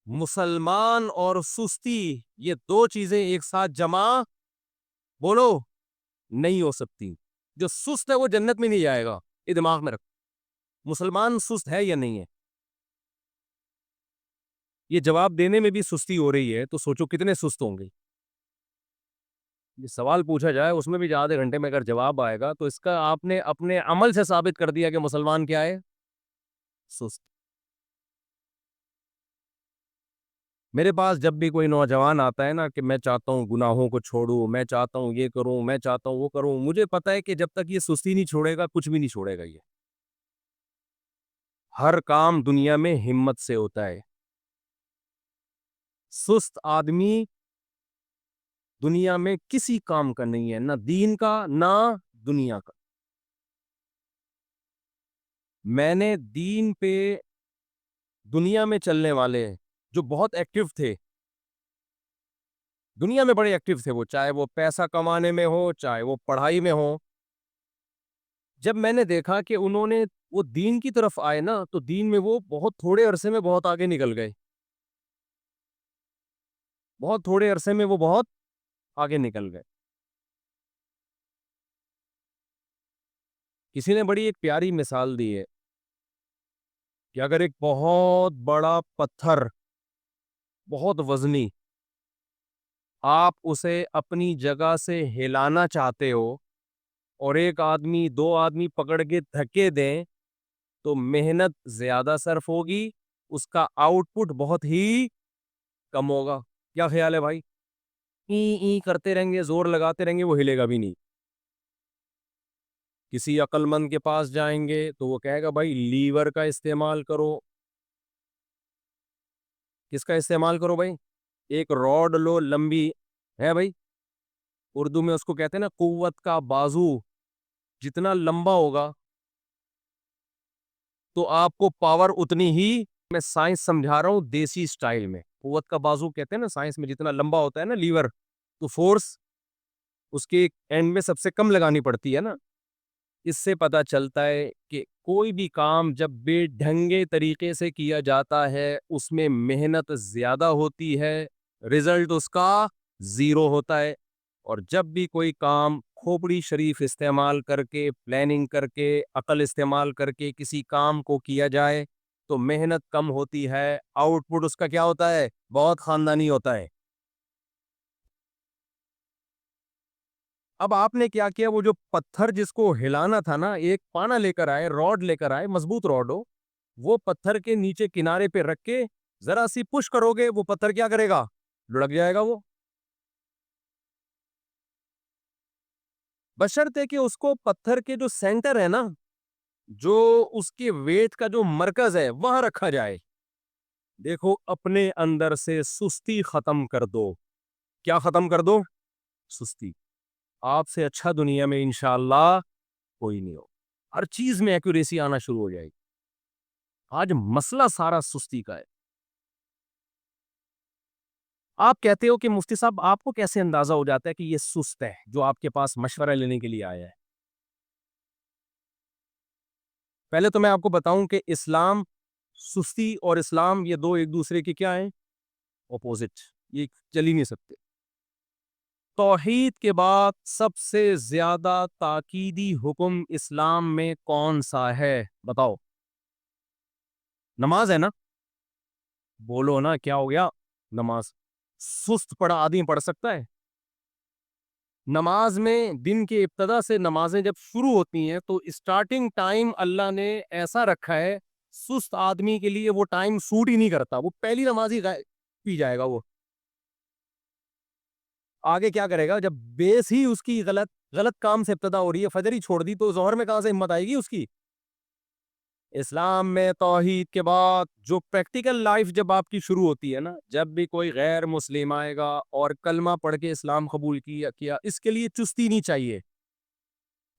مسلمان اور سستی یہ دو چیزیں ایک ساتھ جمع بولو نہیں ہو سکتی. جو سست ہے وہ جنت میں نہیں جائے گا. یہ دماغ میں رکھ. مسلمان سست ہے یا نہیں ہے؟ یہ جواب دینے میں بھی سستی ہو رہی ہے تو سوچو کتنے سست ہوں گے. یہ سوال پوچھا جائے اس میں بھی آدھے گھنٹے میں اگر جواب آئے گا تو اس کا آپ نے اپنے عمل سے ثابت کر دیا کہ مسلمان کیا ہے؟ سست. میرے پاس جب بھی کوئی نوجوان آتا ہے نا کہ میں چاہتا ہوں گناہوں کو چھوڑوں، میں چاہتا ہوں یہ کروں، میں چاہتا ہوں وہ کروں، مجھے پتا ہے کہ جب تک یہ سستی نہیں چھوڑے گا کچھ بھی نہیں چھوڑے گا. یہ ہر کام دنیا میں ہمت سے ہوتا ہے. سست آدمی دنیا میں کسی کام کا نہیں ہے، نہ دین کا نہ دنیا کا. میں نے دین پہ دنیا میں چلنے والے جو بہت ایکٹیو تھے، دنیا میں بڑے ایکٹیو تھے، وہ چاہے وہ پیسہ کمانے میں ہو چاہے وہ پڑھائی میں ہو، جب میں نے دیکھا کہ انہوں نے وہ دین کی طرف آئے نا تو دین میں وہ بہت تھوڑے عرصے میں بہت آگے نکل گئے. بہت تھوڑے عرصے میں وہ بہت آگے نکل گئے. کسی نے بڑی ایک پیاری مثال دی ہے کہ اگر ایک بہت بڑا پتھر بہت وزنی آپ اسے اپنی جگہ سے ہلانا چاہتے ہو اور ایک آدمی دو آدمی پکڑ کے دھکے دیں تو محنت زیادہ صرف ہوگی، اس کا آؤٹ پٹ بہت ہی کم ہوگا. کیا خیال ہے بھائی؟ ای کرتے رہیں گے، زور لگاتے رہیں گے، وہ ہلے گا بھی نہیں. کسی عقل مند کے پاس جائیں گے تو وہ کہے گا بھائی لیور کا استعمال کرو. کس کا استعمال کرو بھائی؟ ایک راڈ لو لمبی ہے بھائی، اردو میں اس کو کہتے ہیں نا قوت کا بازو. جتنا لمبا ہوگا تو آپ کو پاور اتنی ہی. میں سائنس سمجھا رہا ہوں دیسی سٹائل میں. قوت کا بازو کہتے ہیں نا سائنس میں، جتنا لمبا ہوتا ہے نا لیور تو فورس اس کے اینڈ میں سب سے کم لگانی پڑتی ہے نا. اس سے پتا چلتا ہے کہ کوئی بھی کام جب بے ڈھنگے طریقے سے کیا جاتا ہے اس میں محنت زیادہ ہوتی ہے، رزلٹ اس کا زیرو ہوتا ہے. اور جب بھی کوئی کام کھوپڑی شریف استعمال کر کے، پلاننگ کر کے، عقل استعمال کر کے کسی کام کو کیا جائے تو محنت کم ہوتی ہے، آؤٹ پٹ اس کا کیا ہوتا ہے؟ بہت خاندانی ہوتا ہے. اب آپ نے کیا کیا، وہ جو پتھر جس کو ہلانا تھا نا، ایک پانا لے کر آئے، راڈ لے کر آئے، مضبوط راڈ ہو، وہ پتھر کے نیچے کنارے پہ رکھ کے ذرا سی پش کرو گے وہ پتھر کیا کرے گا؟ لڑک جائے گا. وہ بشرطے کہ اس کو پتھر کے جو سینٹر ہے نا، جو اس کے ویٹ کا جو مرکز ہے وہاں رکھا جائے. دیکھو اپنے اندر سے سستی ختم کر دو. کیا ختم کر دو؟ سستی. آپ سے اچھا دنیا میں انشاءاللہ کوئی نہیں ہو. ہر چیز میں ایکوریسی آنا شروع ہو جائے گی. آج مسئلہ سارا سستی کا ہے. آپ کہتے ہو کہ مفتی صاحب آپ کو کیسے اندازہ ہو جاتا ہے کہ یہ سست ہے جو آپ کے پاس مشورہ لینے کے لیے آیا ہے؟ پہلے تو میں آپ کو بتاؤں کہ اسلام، سستی اور اسلام یہ دو ایک دوسرے کے کیا ہیں؟ اپوزٹ. یہ چل ہی نہیں سکتے. توحید کے بعد سب سے زیادہ تاکیدی حکم اسلام میں کون سا ہے؟ بتاؤ. نماز ہے نا؟ بولو نا کیا ہو گیا؟ نماز. سست پڑا آدمی پڑھ سکتا ہے؟ نماز میں دن کے ابتدا سے نمازیں جب شروع ہوتی ہیں تو اسٹارٹنگ ٹائم اللہ نے ایسا رکھا ہے، سست آدمی کے لیے وہ ٹائم سوٹ ہی نہیں کرتا. وہ پہلی نماز ہی پی جائے گا. وہ آگے کیا کرے گا؟ جب بیس ہی اس کی غلط کام سے ابتدا ہو رہی ہے، فجر ہی چھوڑ دی، تو ظہر میں کہاں سے ہمت آئے گی اس کی؟ اسلام میں توحید کے بعد جو پریکٹیکل لائف جب آپ کی شروع ہوتی ہے نا، جب بھی کوئی غیر مسلم آئے گا اور کلمہ پڑھ کے اسلام قبول کیا، اس کے لیے چستی نہیں چاہیے.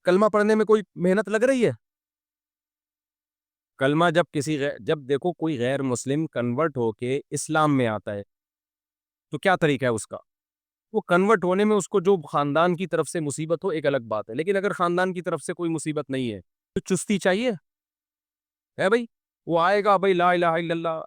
کلمہ پڑھنے میں کوئی محنت لگ رہی ہے؟ کلمہ جب دیکھو کوئی غیر مسلم کنورٹ ہو کے اسلام میں آتا ہے تو کیا طریقہ ہے اس کا؟ وہ کنورٹ ہونے میں اس کو جو خاندان کی طرف سے مصیبت ہو ایک الگ بات ہے، لیکن اگر خاندان کی طرف سے کوئی مصیبت نہیں ہے تو چستی چاہیے ہے بھائی. وہ آئے گا بھائی لا الہ الا اللہ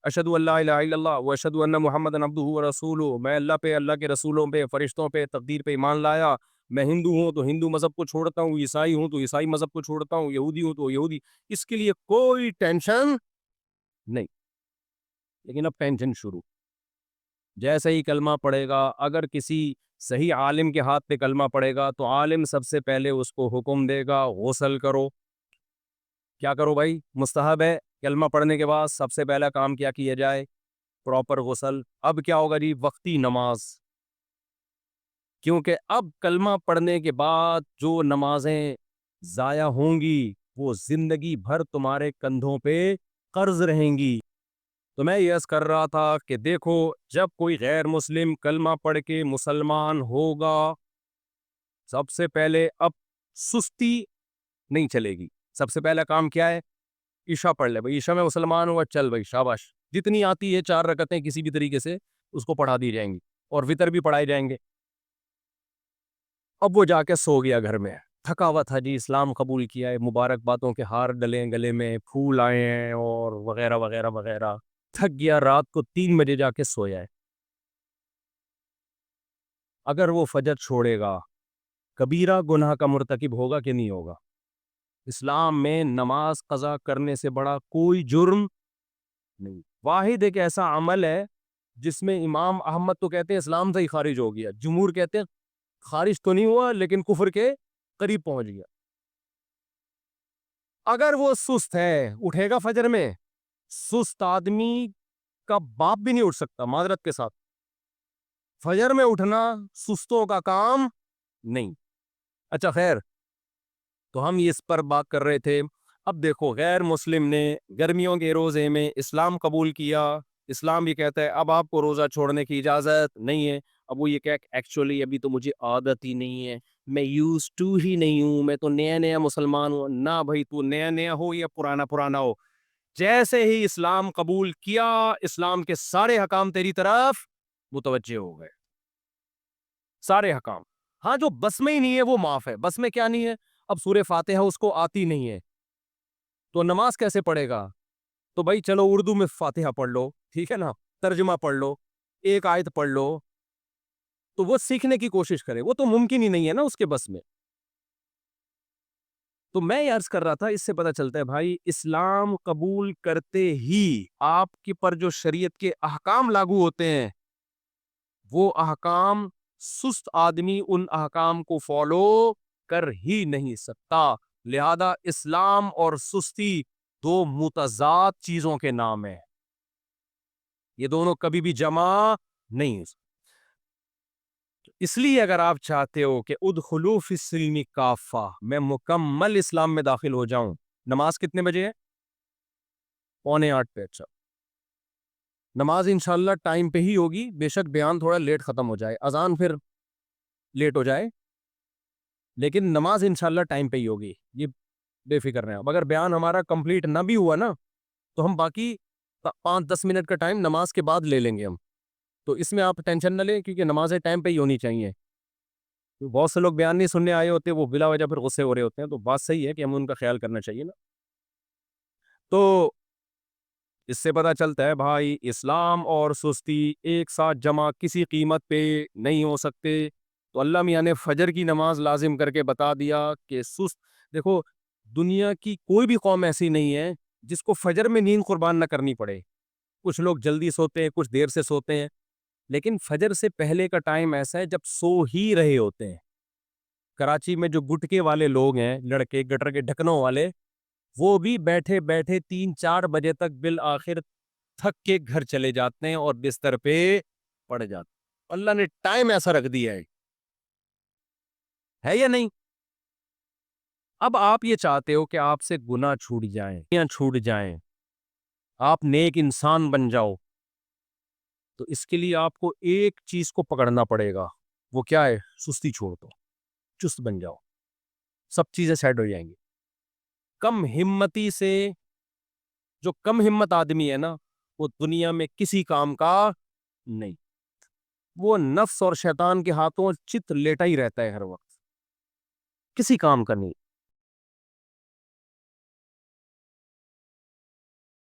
اشہدو ان لا الہ الا اللہ و اشہدو ان محمد عبدہ و رسولہ، میں اللہ پہ، اللہ کے رسولوں پہ، فرشتوں پہ، تقدیر پہ ایمان لایا، میں ہندو ہوں تو ہندو مذہب کو چھوڑتا ہوں، عیسائی ہوں تو عیسائی مذہب کو چھوڑتا ہوں، یہودی ہوں تو یہودی، اس کے لیے کوئی ٹینشن نہیں۔ لیکن اب ٹینشن شروع، جیسے ہی کلمہ پڑھے گا، اگر کسی صحیح عالم کے ہاتھ پہ کلمہ پڑے گا تو عالم سب سے پہلے اس کو حکم دے گا غسل کرو۔ کیا کرو بھائی؟ مستحب ہے کلمہ پڑھنے کے بعد سب سے پہلا کام کیا کیا جائے؟ پراپر غسل۔ اب کیا ہوگا جی؟ وقتی نماز، کیونکہ اب کلمہ پڑھنے کے بعد جو نمازیں ضائع ہوں گی وہ زندگی بھر تمہارے کندھوں پہ قرض رہیں گی۔ تو میں یہ عرض کر رہا تھا کہ دیکھو، جب کوئی غیر مسلم کلمہ پڑھ کے مسلمان ہوگا، سب سے پہلے اب سستی نہیں چلے گی۔ سب سے پہلا کام کیا ہے؟ عشاء پڑھ لے بھائی، عشاء میں مسلمان ہوا، چل بھائی شاباش، جتنی آتی ہے 4 رکعتیں کسی بھی طریقے سے اس کو پڑھا دی جائیں گی، اور وتر بھی پڑھائے جائیں گے۔ اب وہ جا کے سو گیا گھر میں، تھکا ہوا تھا جی، اسلام قبول کیا ہے، مبارک باتوں کے ہار ڈلے ہیں گلے میں، پھول آئے ہیں اور وغیرہ وغیرہ وغیرہ، تھک گیا، رات کو 3 بجے جا کے سویا ہے۔ اگر وہ فجر چھوڑے گا، کبیرہ گناہ کا مرتکب ہوگا کہ نہیں ہوگا؟ اسلام میں نماز قضا کرنے سے بڑا کوئی جرم نہیں۔ واحد ایک ایسا عمل ہے جس میں امام احمد تو کہتے ہیں اسلام سے ہی خارج ہو گیا، جمہور کہتے ہیں خارج تو نہیں ہوا لیکن کفر کے قریب پہنچ گیا۔ اگر وہ سست ہے، اٹھے گا فجر میں؟ سست آدمی کا باپ بھی نہیں اٹھ سکتا، معذرت کے ساتھ۔ فجر میں اٹھنا سستوں کا کام نہیں۔ اچھا خیر، تو ہم اس پر بات کر رہے تھے۔ اب دیکھو، غیر مسلم نے گرمیوں کے روزے میں اسلام قبول کیا، اسلام یہ کہتا ہے اب آپ کو روزہ چھوڑنے کی اجازت نہیں ہے۔ اب وہ یہ کہ ایکچولی ابھی تو مجھے عادت ہی نہیں ہے، میں یوز ٹو ہی نہیں ہوں، میں تو نیا نیا مسلمان ہوں۔ نہ بھائی، تو نیا نیا ہو یا پرانا پرانا ہو، جیسے ہی اسلام قبول کیا، اسلام کے سارے حکام تیری طرف متوجہ ہو گئے، سارے حکام۔ ہاں، جو بس میں ہی نہیں ہے وہ معاف ہے۔ بس میں کیا نہیں ہے؟ اب سورہ فاتحہ اس کو آتی نہیں ہے تو نماز کیسے پڑھے گا؟ تو بھائی چلو اردو میں فاتحہ پڑھ لو، ٹھیک ہے نا، ترجمہ پڑھ لو، ایک آیت پڑھ لو، تو وہ سیکھنے کی کوشش کرے، وہ تو ممکن ہی نہیں ہے نا اس کے بس میں۔ تو میں یہ عرض کر رہا تھا، اس سے پتہ چلتا ہے بھائی، اسلام قبول کرتے ہی آپ کے پر جو شریعت کے احکام لاگو ہوتے ہیں، وہ احکام سست آدمی ان احکام کو فالو کر ہی نہیں سکتا۔ لہذا اسلام اور سستی 2 متضاد چیزوں کے نام ہیں، یہ دونوں کبھی بھی جمع نہیں ہو سکتے۔ اس لیے اگر آپ چاہتے ہو کہ ادخلوا فی السلم کافہ، میں مکمل اسلام میں داخل ہو جاؤں، نماز کتنے بجے ہے؟ 7:45 پہ۔ اچھا، نماز انشاءاللہ ٹائم پہ ہی ہوگی، بے شک بیان تھوڑا لیٹ ختم ہو جائے، اذان پھر لیٹ ہو جائے، لیکن نماز انشاءاللہ ٹائم پہ ہی ہوگی، یہ بے فکر رہیں۔ اب اگر بیان ہمارا کمپلیٹ نہ بھی ہوا نا تو ہم باقی 5-10 منٹ کا ٹائم نماز کے بعد لے لیں گے ہم، تو اس میں آپ ٹینشن نہ لیں، کیونکہ نمازیں ٹائم پہ ہی ہونی چاہیے۔ بہت سے لوگ بیان نہیں سننے آئے ہوتے، وہ بلا وجہ پھر غصے ہو رہے ہوتے ہیں، تو بات صحیح ہے کہ ہم ان کا خیال کرنا چاہیے نا۔ تو اس سے پتہ چلتا ہے بھائی، اسلام اور سستی ایک ساتھ جمع کسی قیمت پہ نہیں ہو سکتے۔ تو اللہ میاں نے فجر کی نماز لازم کر کے بتا دیا کہ سست، دیکھو دنیا کی کوئی بھی قوم ایسی نہیں ہے جس کو فجر میں نیند قربان نہ کرنی پڑے۔ کچھ لوگ جلدی سوتے ہیں، کچھ دیر سے سوتے ہیں، لیکن فجر سے پہلے کا ٹائم ایسا ہے جب سو ہی رہے ہوتے ہیں۔ کراچی میں جو گٹکے والے لوگ ہیں، لڑکے گٹر کے ڈھکنوں والے، وہ بھی بیٹھے بیٹھے 3-4 بجے تک بالآخر تھک کے گھر چلے جاتے ہیں اور بستر پہ پڑ جاتے ہیں۔ اللہ نے ٹائم ایسا رکھ دیا ہے یا نہیں؟ اب آپ یہ چاہتے ہو کہ آپ سے گناہ چھوٹ جائیں، آپ نیک انسان بن جاؤ، تو اس کے لیے آپ کو ایک چیز کو پکڑنا پڑے گا، وہ کیا ہے؟ سستی چھوڑ دو، چست بن جاؤ، سب چیزیں سیٹ ہو جائیں گی۔ کم ہمتی سے، جو کم ہمت آدمی ہے نا، وہ دنیا میں کسی کام کا نہیں، وہ نفس اور شیطان کے ہاتھوں چت لیٹا ہی رہتا ہے ہر وقت، کسی کام کا نہیں۔